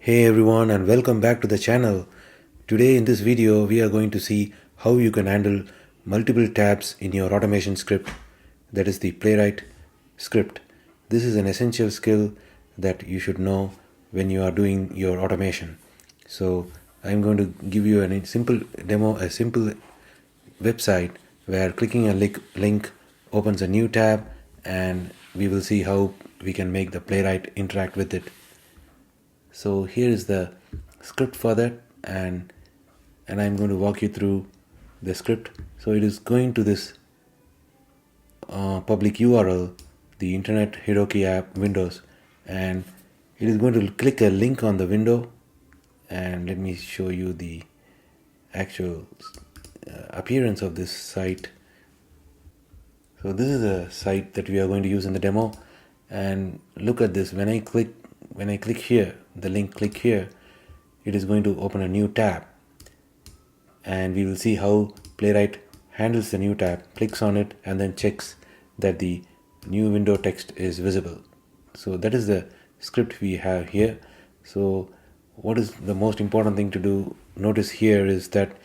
Hey everyone, and welcome back to the channel. Today in this video we are going to see how you can handle multiple tabs in your automation script, that is the Playwright script. This is an essential skill that you should know when you are doing your automation. So I'm going to give you a simple demo, a simple website where clicking a link opens a new tab, and we will see how we can make the Playwright interact with it. So here is the script for that, and I'm going to walk you through the script. So it is going to this public URL, the Internet Heroku app Windows, and it is going to click a link on the window. And let me show you the actual appearance of this site. So this is a site that we are going to use in the demo, and look at this. When I click here, the link click here, it is going to open a new tab, and we will see how Playwright handles the new tab, clicks on it, and then checks that the new window text is visible. So that is the script we have here. So what is the most important thing to do? Notice here is that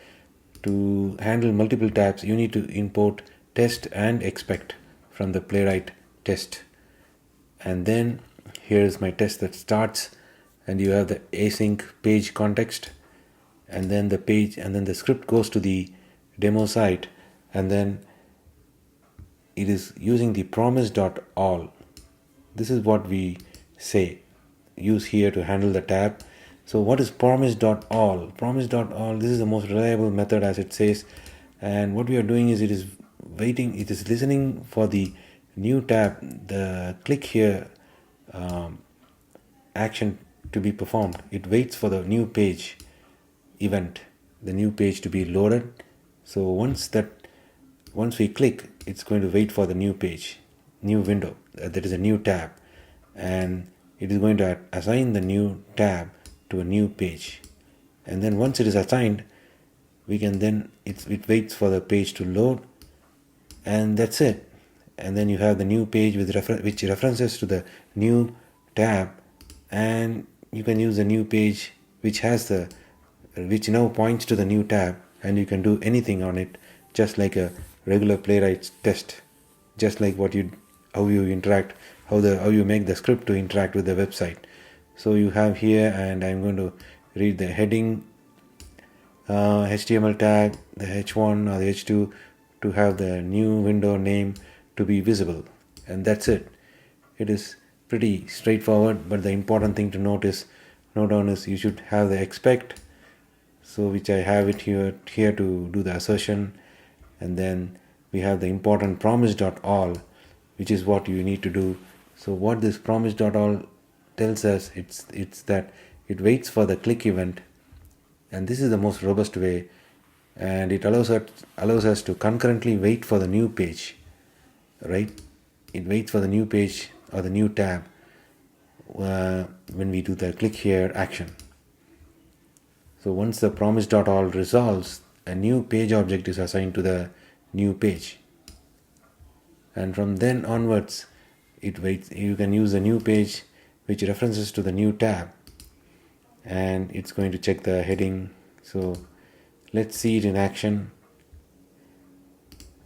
to handle multiple tabs, you need to import test and expect from the Playwright test. And then here is my test that starts, and you have the async page context, and then the page, and then the script goes to the demo site, and then it is using the Promise.all. This is what we say use here to handle the tab. So what is Promise.all? Promise.all, this is the most reliable method, as it says, and what we are doing is it is listening for the new tab, the click here action to be performed. It waits for the new page event, the new page to be loaded. So once we click, it's going to wait for the new page, new window, that is a new tab, and it is going to assign the new tab to a new page. And then once it is assigned, we can then it waits for the page to load, and that's it. And then you have the new page which references to the new tab, and you can use the new page which now points to the new tab, and you can do anything on it, just like a regular Playwright test, just like how you interact, how you make the script to interact with the website. So you have here, and I'm going to read the heading, HTML tag, the H1 or the H2, to have the new window name to be visible, and that's it. It is pretty straightforward, but the important thing to note down is you should have the expect, so which I have it here to do the assertion, and then we have the important Promise.all, which is what you need to do. So what this Promise.all tells us, it's that it waits for the click event, and this is the most robust way, and it allows us to concurrently wait for the new page, right? It waits for the new page or the new tab when we do the click here action. So once the Promise.all resolves, a new page object is assigned to the new page, and from then onwards it waits. You can use the new page which references to the new tab, and it's going to check the heading. So let's see it in action,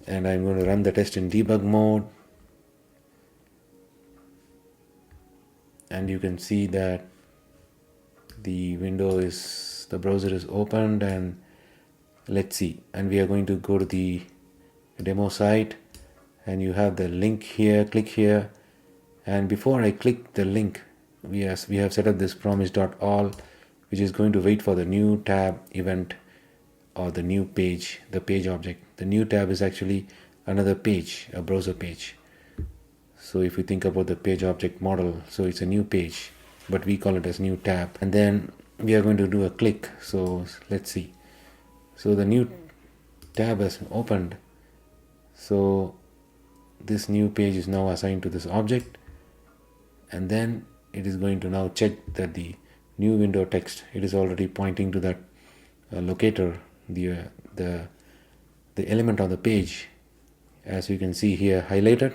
and I'm going to run the test in debug mode, and you can see that the browser is opened, and let's see, and we are going to go to the demo site, and you have the link here, click here, and before I click the link, we have set up this Promise.all, which is going to wait for the new tab event or the new page, the page object. The new tab is actually another page, a browser page. So if you think about the page object model, so it's a new page, but we call it as new tab. And then we are going to do a click. So let's see. So the new tab has opened. So this new page is now assigned to this object, and then it is going to now check that the new window text, it is already pointing to that locator, the element on the page, as you can see here highlighted,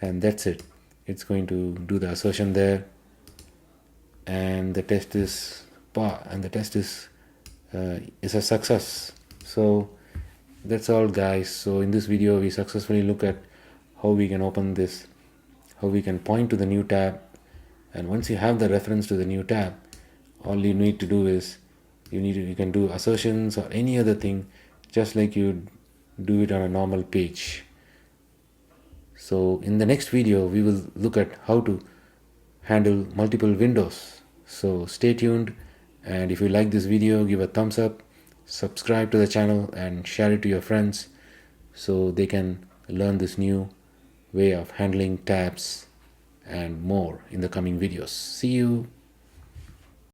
and that's it. It's going to do the assertion there, and the test is and the test is a success. So that's all, guys. So in this video we successfully look at how we can open this, how we can point to the new tab, and once you have the reference to the new tab, all you need to do is you can do assertions or any other thing just like you do it on a normal page. So in the next video we will look at how to handle multiple windows. So stay tuned, and if you like this video, give a thumbs up, subscribe to the channel and share it to your friends so they can learn this new way of handling tabs and more in the coming videos. See you.